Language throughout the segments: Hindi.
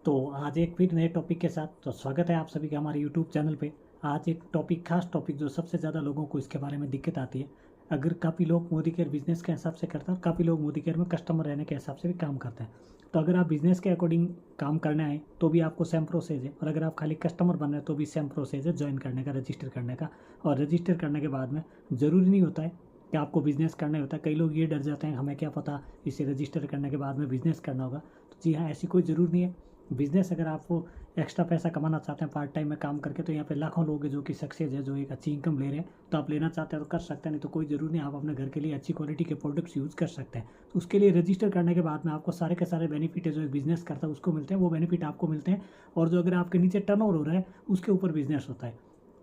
तो आज एक फिर नए टॉपिक के साथ तो स्वागत है आप सभी का हमारे यूट्यूब चैनल पे। आज एक खास टॉपिक जो सबसे ज़्यादा लोगों को इसके बारे में दिक्कत आती है। अगर काफ़ी लोग मोदी केयर बिजनेस के हिसाब से करते हैं और काफ़ी लोग मोदी केयर में कस्टमर रहने के हिसाब से भी काम करते हैं। तो अगर आप बिजनेस के अकॉर्डिंग काम करने आए तो भी आपको सेम प्रोसेस है, और अगर आप खाली कस्टमर बन रहे हैं तो भी सेम प्रोसेस है ज्वाइन करने का, रजिस्टर करने का। और रजिस्टर करने के बाद में ज़रूरी नहीं होता है कि आपको बिज़नेस करना होता है। कई लोग ये डर जाते हैं हमें क्या पता इसे रजिस्टर करने के बाद में बिज़नेस करना होगा। तो जी हाँ, ऐसी कोई ज़रूर नहीं है। बिज़नेस अगर आपको एक्स्ट्रा पैसा कमाना चाहते हैं पार्ट टाइम में काम करके, तो यहाँ पे लाखों लोग हैं जो कि सक्सेस है, जो एक अच्छी इनकम ले रहे हैं। तो आप लेना चाहते हैं तो कर सकते हैं, नहीं तो कोई ज़रूरी नहीं। आप अपने घर के लिए अच्छी क्वालिटी के प्रोडक्ट्स यूज़ कर सकते हैं। तो उसके लिए रजिस्टर करने के बाद में आपको सारे के सारे बेनिफिट है जो एक बिज़नेस करता है उसको मिलते हैं, वो बेनिफिट आपको मिलते हैं। और जो अगर आपके नीचे टर्नओवर हो रहा है उसके ऊपर बिज़नेस होता है।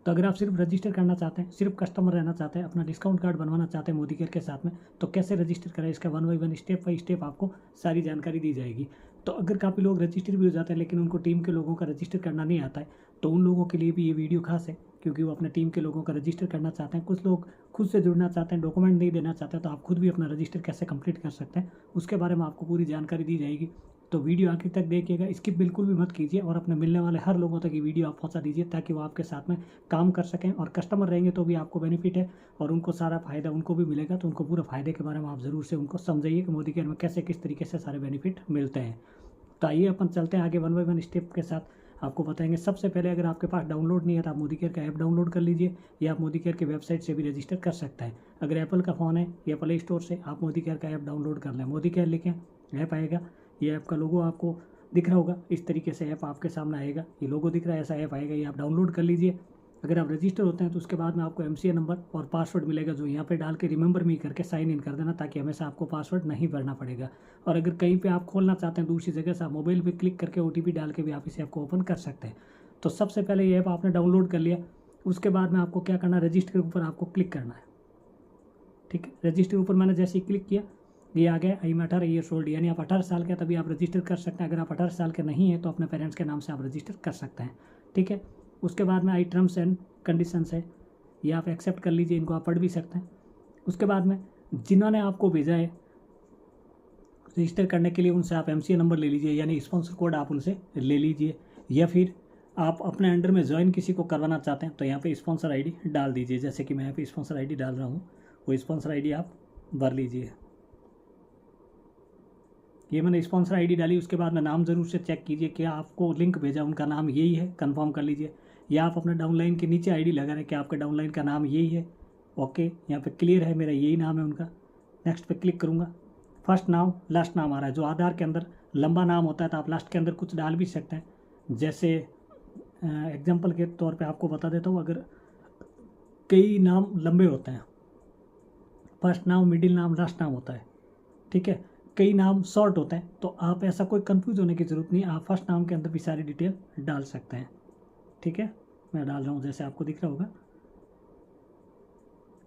तो अगर आप सिर्फ रजिस्टर करना चाहते हैं, सिर्फ कस्टमर रहना चाहते हैं, अपना डिस्काउंट कार्ड बनवाना चाहते हैं मोदी केयर के साथ में, तो कैसे रजिस्टर करें इसका one by one, step by step आपको सारी जानकारी दी जाएगी। तो अगर काफ़ी लोग रजिस्टर भी हो जाते हैं लेकिन उनको टीम के लोगों का रजिस्टर करना नहीं आता है, तो उन लोगों के लिए भी ये वीडियो खास है, क्योंकि वो अपने टीम के लोगों का रजिस्टर करना चाहते हैं। कुछ लोग खुद से जुड़ना चाहते हैं, डॉक्यूमेंट नहीं देना चाहते, तो आप खुद भी अपना रजिस्टर कैसे कंप्लीट कर सकते हैं उसके बारे में आपको पूरी जानकारी दी जाएगी। तो वीडियो आखिर तक देखिएगा, स्किप बिल्कुल भी मत कीजिए, और अपने मिलने वाले हर लोगों तक ये वीडियो आप पहुंचा दीजिए ताकि वो आपके साथ में काम कर सकें। और कस्टमर रहेंगे तो भी आपको बेनिफिट है और उनको सारा फ़ायदा उनको भी मिलेगा। तो उनको पूरा फ़ायदे के बारे में आप ज़रूर से उनको समझाइए कि मोदी केयर में कैसे किस तरीके से सारे बेनिफिट मिलते हैं। तो आइए अपन चलते हैं आगे, वन बाई वन स्टेप के साथ आपको बताएंगे। सबसे पहले अगर आपके पास डाउनलोड नहीं है तो आप मोदी केयर का ऐप डाउनलोड कर लीजिए, या आप मोदी केयर की वेबसाइट से भी रजिस्टर कर सकते हैं। अगर एप्पल का फ़ोन है या प्ले स्टोर से आप मोदी केयर का ऐप डाउनलोड कर लें। मोदी केयर लिखें, ऐप आएगा। ये ऐप का लोगो आपको दिख रहा होगा, इस तरीके से ऐप आपके सामने आएगा। ये लोगो दिख रहा है, ऐसा ऐप आएगा, ये आप डाउनलोड कर लीजिए। अगर आप रजिस्टर होते हैं तो उसके बाद में आपको MCA नंबर और पासवर्ड मिलेगा, जो यहाँ पे डाल के रिमेंबर मी करके साइन इन कर देना, ताकि हमेशा आपको पासवर्ड नहीं भरना पड़ेगा। और अगर कहीं पे आप खोलना चाहते हैं दूसरी जगह से, आप मोबाइल पे क्लिक करके OTP डाल के भी आप इस ऐप को ओपन कर सकते हैं। तो सबसे पहले ये ऐप आपने डाउनलोड कर लिया, उसके बाद में आपको क्या करना है, रजिस्टर के ऊपर आपको क्लिक करना है। ठीक है, रजिस्टर के ऊपर मैंने जैसे ही क्लिक किया ये आ गया, आई एम 18 ईयर्स ओल्ड, यानी आप 18 साल के तभी आप रजिस्टर कर सकते हैं। अगर आप 18 साल के नहीं हैं तो अपने पेरेंट्स के नाम से आप रजिस्टर कर सकते हैं। ठीक है, उसके बाद में आई टर्म्स एंड कंडीशंस है, ये आप एक्सेप्ट कर लीजिए, इनको आप पढ़ भी सकते हैं। उसके बाद में जिन्होंने आपको भेजा है रजिस्टर करने के लिए उनसे आप MCA नंबर ले लीजिए, यानी स्पॉन्सर कोड आप उनसे ले लीजिए। या फिर आप अपने अंडर में ज्वाइन किसी को करवाना चाहते हैं तो यहाँ पे स्पॉन्सर ID डाल दीजिए, जैसे कि मैं यहाँ पे स्पॉन्सर ID डाल रहा हूँ, वो स्पॉन्सर ID आप भर लीजिए। ये मैंने स्पॉन्सर ID डाली, उसके बाद में नाम ज़रूर से चेक कीजिए कि आपको लिंक भेजा उनका नाम यही है, कंफर्म कर लीजिए। या आप अपना डाउनलाइन के नीचे ID लगा रहे हैं कि आपका डाउनलाइन का नाम यही है। ओके, यहाँ पे क्लियर है, मेरा यही नाम है उनका। नेक्स्ट पे क्लिक करूँगा। फर्स्ट नाम लास्ट नाम आ रहा है, जो आधार के अंदर लंबा नाम होता है तो आप लास्ट के अंदर कुछ डाल भी सकते हैं। जैसे एग्जाम्पल के तौर पे आपको बता देता हूँ, अगर कई नाम लंबे होते हैं, फर्स्ट नाम मिडिल नाम लास्ट नाम होता है, ठीक है, कई नाम शॉर्ट होते हैं, तो आप ऐसा कोई कंफ्यूज होने की ज़रूरत नहीं, आप फर्स्ट नाम के अंदर भी सारी डिटेल डाल सकते हैं। ठीक है, मैं डाल रहा हूँ जैसे आपको दिख रहा होगा।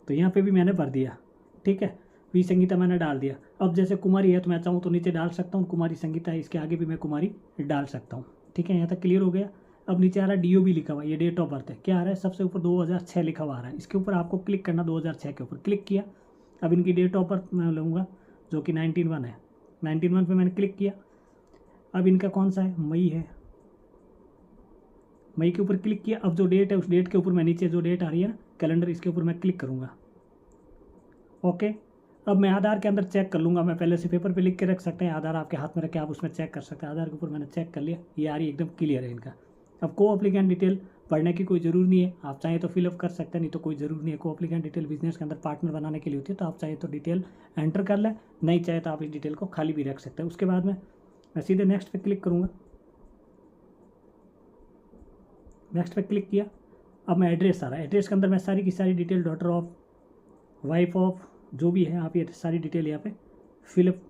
तो यहाँ पे भी मैंने भर दिया। ठीक है, वी संगीता मैंने डाल दिया। अब जैसे कुमारी है तो मैं चाहूँ तो नीचे डाल सकता हूँ कुमारी संगीता है, इसके आगे भी मैं कुमारी डाल सकता हूँ। ठीक है, यहाँ तक क्लियर हो गया। अब नीचे आ रहा है DOB लिखा हुआ, ये डेट ऑफ बर्थ है। क्या आ रहा है, सबसे ऊपर 2006 लिखा हुआ आ रहा है, इसके ऊपर आपको क्लिक करना। 2006 के ऊपर क्लिक किया। अब इनकी डेट ऑफ बर्थ मैं लूँगा जो कि 19/1 है। 19/1 पे मैंने क्लिक किया। अब इनका कौन सा है, मई है, मई के ऊपर क्लिक किया। अब जो डेट है उस डेट के ऊपर मैं नीचे जो डेट आ रही है ना कैलेंडर, इसके ऊपर मैं क्लिक करूँगा। ओके, अब मैं आधार के अंदर चेक कर लूँगा, मैं पहले से पेपर पे लिख के रख सकते हैं, आधार आपके हाथ में रख के आप उसमें चेक कर सकते हैं। आधार के ऊपर मैंने चेक कर लिया, ये आ रही एकदम क्लियर है इनका। अब को अप्लीकेंट डिटेल पढ़ने की कोई ज़रूर नहीं है, आप चाहें तो फिलअप कर सकते हैं, नहीं तो कोई ज़रूर नहीं है। को अप्लीकेंट डिटेल बिजनेस के अंदर पार्टनर बनाने के लिए होती है, तो आप चाहे तो डिटेल एंटर कर लें, नहीं चाहे तो आप इस डिटेल को खाली भी रख सकते हैं। उसके बाद में मैं सीधे नेक्स्ट पे क्लिक करूँगा। नेक्स्ट पे क्लिक किया। अब मैं एड्रेस आ रहा है, एड्रेस के अंदर मैं सारी की सारी detail, daughter of, wife of, जो भी है आप ये सारी डिटेल यहाँ पे फिलअप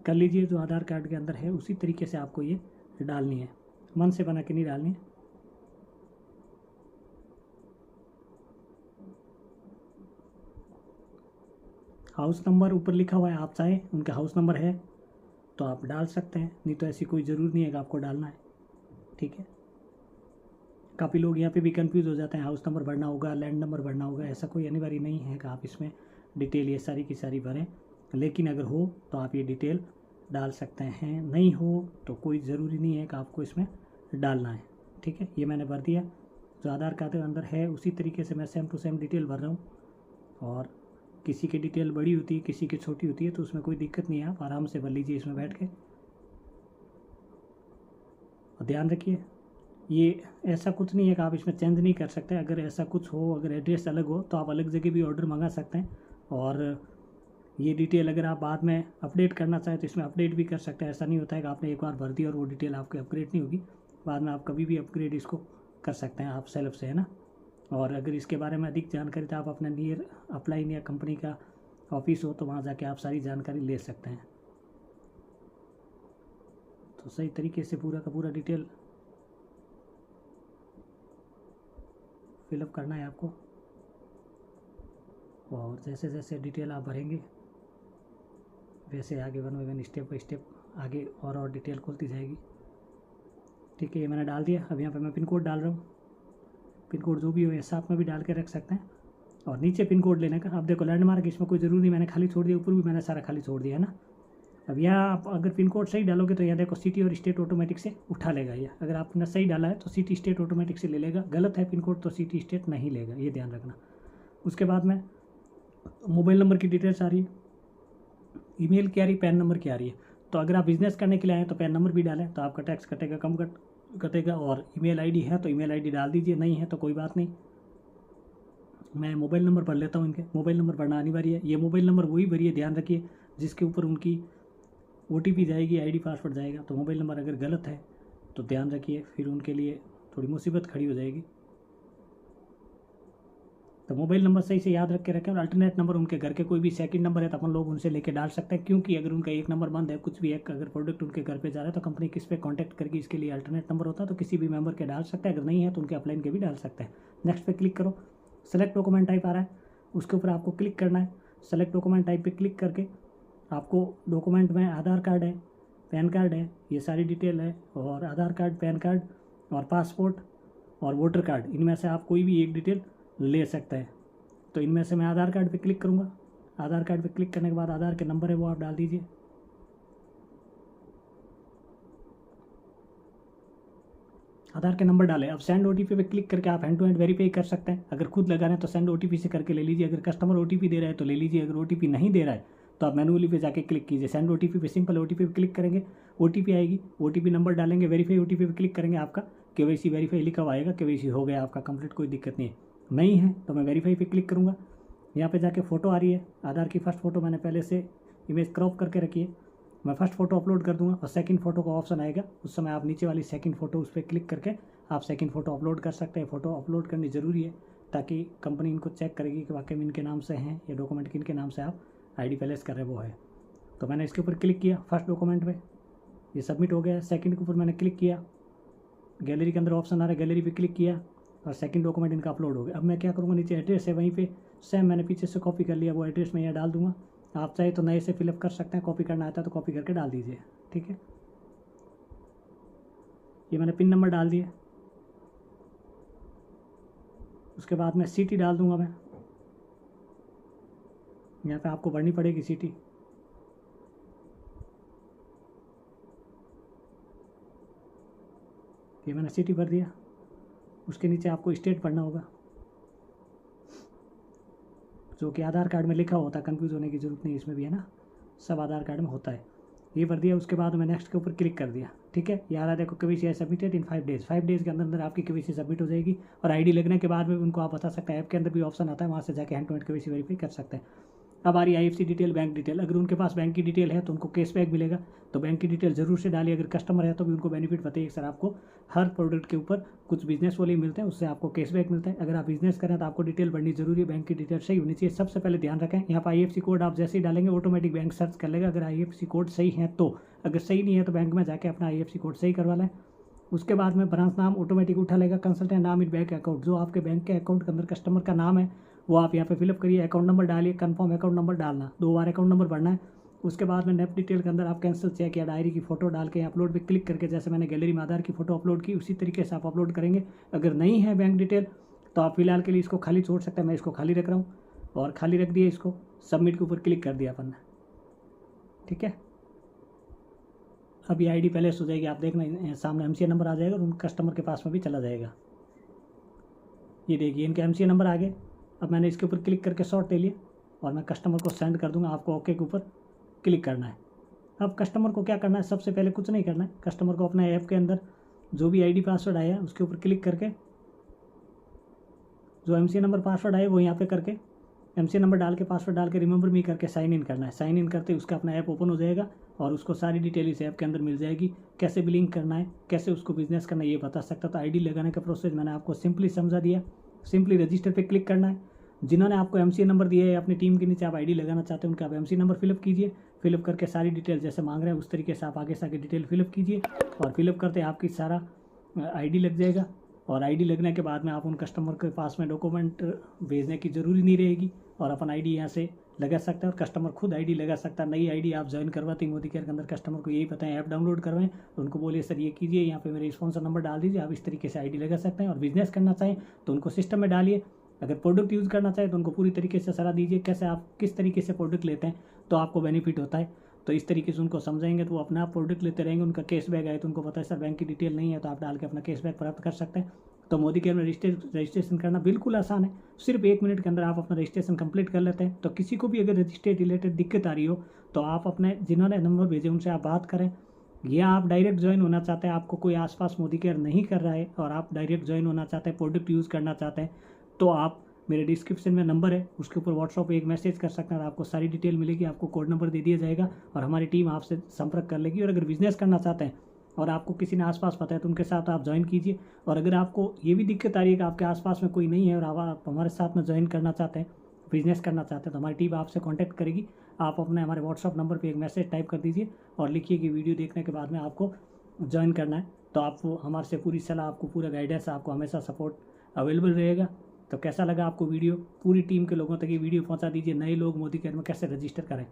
कर लीजिए। जो आधार कार्ड के अंदर है उसी तरीके से आपको ये डालनी है, मन से बना के नहीं डालनी है। हाउस नंबर ऊपर लिखा हुआ है, आप चाहें उनका हाउस नंबर है तो आप डाल सकते हैं, नहीं तो ऐसी कोई ज़रूर नहीं है कि आपको डालना है। ठीक है, काफ़ी लोग यहाँ पे भी कंफ्यूज हो जाते हैं, हाउस नंबर भरना होगा, लैंड नंबर भरना होगा, ऐसा कोई अनिवार्य नहीं है कि आप इसमें डिटेल ये सारी की सारी भरें। लेकिन अगर हो तो आप ये डिटेल डाल सकते हैं, नहीं हो तो कोई ज़रूरी नहीं है कि आपको इसमें डालना है। ठीक है, ये मैंने भर दिया। जो आधार कार्ड के अंदर है उसी तरीके से मैं सेम टू सेम डिटेल भर रहा हूँ। और किसी की डिटेल बड़ी होती है, किसी की छोटी होती है, तो उसमें कोई दिक्कत नहीं है, आप आराम से भर लीजिए इसमें बैठ के। और ध्यान रखिए, ये ऐसा कुछ नहीं है कि आप इसमें चेंज नहीं कर सकते। अगर ऐसा कुछ हो, अगर एड्रेस अलग हो, तो आप अलग जगह भी ऑर्डर मंगा सकते हैं। और ये डिटेल अगर आप बाद में अपडेट करना चाहें तो इसमें अपडेट भी कर सकते हैं। ऐसा नहीं होता है कि आपने एक बार भर दी और वो डिटेल आपकी अपग्रेड नहीं होगी, बाद में आप कभी भी अपग्रेड इसको कर सकते हैं आप सेल्फ से, है ना। और अगर इसके बारे में अधिक जानकारी तो आप अपने नियर अपलाइन या कंपनी का ऑफिस हो तो वहाँ जाके आप सारी जानकारी ले सकते हैं। तो सही तरीके से पूरा का पूरा डिटेल फिलअप करना है आपको। और जैसे जैसे डिटेल आप भरेंगे वैसे आगे one by one step by step आगे और डिटेल खुलती जाएगी। ठीक है, ये मैंने डाल दिया। अब यहाँ पे मैं पिन कोड डाल रहा हूँ। पिन कोड जो भी हो साथ में भी डाल के रख सकते हैं। और नीचे पिन कोड लेने का, अब देखो लैंडमार्क इसमें कोई ज़रूरी नहीं, मैंने खाली छोड़ दिया, ऊपर भी मैंने सारा खाली छोड़ दिया है ना। अब यहाँ आप अगर पिन कोड सही डालोगे तो यहाँ देखो सिटी और स्टेट ऑटोमेटिक से उठा लेगा। ये अगर आपने सही डाला है तो सिटी स्टेट ऑटोमेटिक से ले लेगा, गलत है पिन कोड तो सिटी स्टेट नहीं लेगा, ये ध्यान रखना। उसके बाद में मोबाइल नंबर की डिटेल्स आ रही है, ईमेल की आ रही है, पैन नंबर की आ रही है। तो अगर आप बिज़नेस करने के लिए आए तो पैन नंबर भी डालें तो आपका टैक्स कटेगा, कम कटेगा। और ईमेल आईडी है तो ईमेल आईडी डाल दीजिए, नहीं है तो कोई बात नहीं। मैं मोबाइल नंबर भर लेता हूँ, इनके मोबाइल नंबर भरना अनिवार्य है। ये मोबाइल नंबर वही भरिए, ध्यान रखिए, जिसके ऊपर उनकी OTP जाएगी, ID पासवर्ड जाएगा। तो मोबाइल नंबर अगर गलत है तो ध्यान रखिए, फिर उनके लिए थोड़ी मुसीबत खड़ी हो जाएगी। तो मोबाइल नंबर सही से याद रख के रखें। और अल्टरनेट नंबर उनके घर के कोई भी सेकंड नंबर है तो अपन लोग उनसे लेके डाल सकते हैं, क्योंकि अगर उनका एक नंबर बंद है, कुछ भी एक अगर प्रोडक्ट उनके घर पे जा रहा है तो कंपनी किस पे कांटेक्ट करके इसके लिए अल्टरनेट नंबर होता है, तो किसी भी मेंबर के डाल सकते हैं। अगर नहीं है तो उनके अपलाइन के भी डाल सकते हैं। नेक्स्ट पे क्लिक करो, सेलेक्ट डॉक्यूमेंट टाइप आ रहा है, उसके ऊपर आपको क्लिक करना है। सेलेक्ट डॉक्यूमेंट टाइप पे क्लिक करके आपको डॉक्यूमेंट में आधार कार्ड है, पैन कार्ड है, ये सारी डिटेल है। और आधार कार्ड, पैन कार्ड और पासपोर्ट और वोटर कार्ड, इनमें से आप कोई भी एक डिटेल ले सकते हैं। तो इनमें से मैं आधार कार्ड पे क्लिक करूँगा। आधार कार्ड पे क्लिक करने के बाद आधार के नंबर है वो आप डाल दीजिए। आधार के नंबर डालें। अब सेंड OTP पे क्लिक करके आप हैंड टू हैंड वेरीफाई कर सकते हैं। अगर खुद लगा रहे हैं तो सेंड OTP से करके ले लीजिए। अगर कस्टमर OTP दे रहा है तो ले लीजिए। अगर OTP नहीं दे रहा है तो आप मैनुअली पे जाके क्लिक कीजिए। सेंड OTP पे सिंपल OTP पे क्लिक करेंगे, OTP आएगी, OTP नंबर डालेंगे, वेरीफाई OTP पे क्लिक करेंगे, आपका KYC वेरीफाई लिखा हुआ आएगा, KYC हो गया आपका कंप्लीट, कोई दिक्कत नहीं है। नहीं है तो मैं वेरीफाई पे क्लिक करूँगा। यहाँ पे जाके फ़ोटो आ रही है, आधार की फर्स्ट फ़ोटो मैंने पहले से इमेज क्रॉप करके रखी है, मैं फर्स्ट फ़ोटो अपलोड कर दूंगा। और सेकंड फ़ोटो का ऑप्शन आएगा, उस समय आप नीचे वाली सेकंड फ़ोटो उस पर क्लिक करके आप सेकंड फ़ोटो अपलोड कर सकते हैं। फ़ोटो अपलोड करनी ज़रूरी है ताकि कंपनी इनको चेक करेगी कि वाकई में इनके नाम से हैं, ये डॉक्यूमेंट किन के नाम से आप ID पैलेस कर रहे वो है। तो मैंने इसके ऊपर क्लिक किया फर्स्ट डॉक्यूमेंट पे, ये सबमिट हो गया। सेकंड के ऊपर मैंने क्लिक किया, गैलरी के अंदर ऑप्शन आ रहा है, गैलरी पे क्लिक किया और सेकंड डॉक्यूमेंट इनका अपलोड हो गया। अब मैं क्या करूँगा, नीचे एड्रेस है वहीं पे सेम मैंने पीछे से कॉपी कर लिया, वो एड्रेस मैं यहाँ डाल दूँगा। आप चाहे तो नए से फिलअप कर सकते हैं, कॉपी करना आता है तो कॉपी करके डाल दीजिए। ठीक है, ये मैंने पिन नंबर डाल दिया। उसके बाद मैं सिटी डाल दूँगा। मैं यहाँ पे आपको भरनी पड़ेगी सिटी। ये मैंने सिटी भर दिया। उसके नीचे आपको स्टेट भरना होगा, जो कि आधार कार्ड में लिखा होता है, कंफ्यूज होने की जरूरत नहीं, इसमें भी है ना, सब आधार कार्ड में होता है। ये भर दिया। उसके बाद मैं नेक्स्ट के ऊपर क्लिक कर दिया। ठीक है, ये आ रहा है देखो, KYC submitted in 5 days. 5 days के अंदर आपकी KYC सबमिट हो जाएगी। और ID लगने के बाद में उनको आप बता सकते हैं, ऐप के अंदर भी ऑप्शन आता है, वहाँ से जाके hand to hand KYC verify कर सकते हैं। अब आ रही IFC डिटेल, बैंक डिटेल। अगर उनके पास बैंक की डिटेल है तो उनको कैशबैक मिलेगा, तो बैंक की डिटेल जरूर से डालिए। अगर कस्टमर है तो भी उनको बेनिफिट बताइए, सर आपको हर प्रोडक्ट के ऊपर कुछ बिजनेस वाले मिलते हैं, उससे आपको कैशबैक मिलता है। अगर आप बिजनेस करें तो आपको डिटेल बढ़नी जरूरी है, बैंक की डिटेल सही होनी चाहिए। सबसे पहले ध्यान रखें, यहाँ पर IFC कोड आप जैसे ही डालेंगे ऑटोमेटिक बैंक सर्च कर लेगा, अगर IFC कोड सही है तो। अगर सही नहीं है तो बैंक में जाके अपना IFC कोड सही करवा लें। उसके बाद में ब्रांच नाम ऑटोमेटिक उठा लेगा, कंसल्टेंट नाम इन बैंक अकाउंट, जो आपके बैंक के अकाउंट के अंदर कस्टमर का नाम है वो आप यहाँ पे फिलअप करिए। अकाउंट नंबर डालिए, कंफर्म अकाउंट नंबर डालना, 2 बार अकाउंट नंबर भरना है। उसके बाद में नेप डिटेल के अंदर आप कैंसिल चेक या डायरी की फोटो डाल के अपलोड पे क्लिक करके, जैसे मैंने गैलरी में आधार की फोटो अपलोड की उसी तरीके से आप अपलोड करेंगे। अगर नहीं है बैंक डिटेल तो आप फिलहाल के लिए इसको खाली छोड़ सकते हैं, मैं इसको खाली रख रहा हूँ। और खाली रख दिया, इसको सबमिट के ऊपर क्लिक कर दिया अपन ने। ठीक है, अभी आईडी पहले से हो जाएगी, आप देखना सामने एमसीए नंबर आ जाएगा और उन कस्टमर के पास में भी चला जाएगा। ये देखिए इनके एमसीए नंबर आ गए। अब मैंने इसके ऊपर क्लिक करके शॉट ले लिया और मैं कस्टमर को सेंड कर दूंगा। आपको ओके के ऊपर क्लिक करना है। अब कस्टमर को क्या करना है, सबसे पहले कुछ नहीं करना है, कस्टमर को अपने ऐप के अंदर जो भी आईडी पासवर्ड आया है उसके ऊपर क्लिक करके जो एमसीए नंबर पासवर्ड आए वो यहाँ पे करके एमसीए नंबर डाल के पासवर्ड डाल के रिमेंबर मी करके साइन इन करना है। साइन इन करते उसका अपना ऐप ओपन हो जाएगा और उसको सारी डिटेल इस ऐप के अंदर मिल जाएगी। कैसे बिलिंग करना है, कैसे उसको बिजनेस करना है ये बता सकता। तो आईडी लगाने का प्रोसेस मैंने आपको सिंपली समझा दिया। सिंपली रजिस्टर पे क्लिक करना है। जिन्होंने आपको एमसीए नंबर दिया है अपनी टीम के नीचे आप आईडी लगाना चाहते हैं उनका आप एमसीए नंबर फिलअप कीजिए। फिलअप करके सारी डिटेल जैसे मांग रहे हैं उस तरीके से आप आगे से आगे डिटेल फिलअप कीजिए और फिलअप करते आपकी सारा आईडी लग जाएगा। और आईडी लगने के बाद में आप उन कस्टमर के पास में डॉक्यूमेंट भेजने की ज़रूरी नहीं रहेगी और अपन आईडी यहाँ से लगा सकते हैं और कस्टमर खुद आईडी लगा सकता है। नई आईडी आप ज्वाइन करवाते हैं मोदी केयर के अंदर कस्टमर को यही बताएं ऐप डाउनलोड करवाएं, तो उनको बोलिए सर ये कीजिए, यहाँ पे मेरे स्पॉन्सर नंबर डाल दीजिए, आप इस तरीके से आईडी लगा सकते हैं। और बिजनेस करना चाहें तो उनको सिस्टम में डालिए। अगर प्रोडक्ट यूज़ करना चाहें तो उनको पूरी तरीके से सलाह दीजिए कैसे आप किस तरीके से प्रोडक्ट लेते हैं तो आपको बेनिफिट होता है। तो इस तरीके से उनको समझाएंगे तो वो अपना आप प्रोडक्ट लेते रहेंगे। उनका कैशबैक आए तो उनको पता है सर बैंक की डिटेल नहीं है तो आप डाल के अपना कैशबैक प्राप्त कर सकते हैं। तो मोदी केयर में रजिस्ट्रेशन करना बिल्कुल आसान है। सिर्फ 1 मिनट के अंदर आप अपना रजिस्ट्रेशन कंप्लीट कर लेते हैं। तो किसी को भी अगर रजिस्ट्रेट रिलेटेड दिक्कत आ रही हो तो आप अपने जिन्होंने नंबर भेजे उनसे आप बात करें, या आप डायरेक्ट ज्वाइन होना चाहते हैं, आपको कोई आसपास मोदी केयर नहीं कर रहा है और आप डायरेक्ट ज्वाइन होना चाहते हैं, प्रोडक्ट यूज़ करना चाहते हैं, तो आप मेरे डिस्क्रिप्शन में नंबर है उसके ऊपर व्हाट्सअप पे एक मैसेज कर सकते हैं और आपको सारी डिटेल मिलेगी। आपको कोड नंबर दे दिया जाएगा और हमारी टीम आपसे संपर्क कर लेगी। और अगर बिजनेस करना चाहते हैं और आपको किसी ने आसपास पता है तो उनके साथ आप ज्वाइन कीजिए। और अगर आपको ये भी दिक्कत आ रही है कि आपके आसपास में कोई नहीं है और आप हमारे साथ में ज्वाइन करना चाहते हैं, बिजनेस करना चाहते हैं, तो हमारी टीम आपसे कॉन्टैक्ट करेगी। आप अपने हमारे व्हाट्सअप नंबर पर एक मैसेज टाइप कर दीजिए और लिखिए कि वीडियो देखने के बाद में आपको ज्वाइन करना है। तो आपको हमारे से पूरी सलाह, आपको पूरा गाइडेंस, आपको हमेशा सपोर्ट अवेलेबल रहेगा। तो कैसा लगा आपको वीडियो, पूरी टीम के लोगों तक ये वीडियो पहुंचा दीजिए। नए लोग मोदी केयर में कैसे रजिस्टर करें,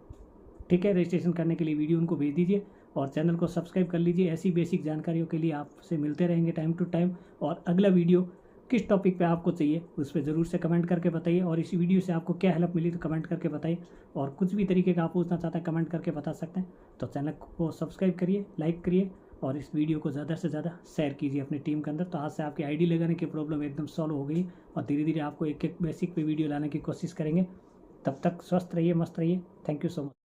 ठीक है। रजिस्ट्रेशन करने के लिए वीडियो उनको भेज दीजिए और चैनल को सब्सक्राइब कर लीजिए। ऐसी बेसिक जानकारियों के लिए आपसे मिलते रहेंगे टाइम टू टाइम। और अगला वीडियो किस टॉपिक पे आपको चाहिए उस पर ज़रूर से कमेंट करके बताइए। और इस वीडियो से आपको क्या हेल्प मिली तो कमेंट करके बताइए। और कुछ भी तरीके का आप पूछना चाहते हैं कमेंट करके बता सकते हैं। तो चैनल को सब्सक्राइब करिए, लाइक करिए और इस वीडियो को ज़्यादा से ज़्यादा शेयर कीजिए अपनी टीम के अंदर। तो आज से आपकी आईडी लगाने की प्रॉब्लम एकदम सॉल्व हो गई और धीरे धीरे आपको एक एक बेसिक पे वीडियो लाने की कोशिश करेंगे। तब तक स्वस्थ रहिए, मस्त रहिए। Thank you so much.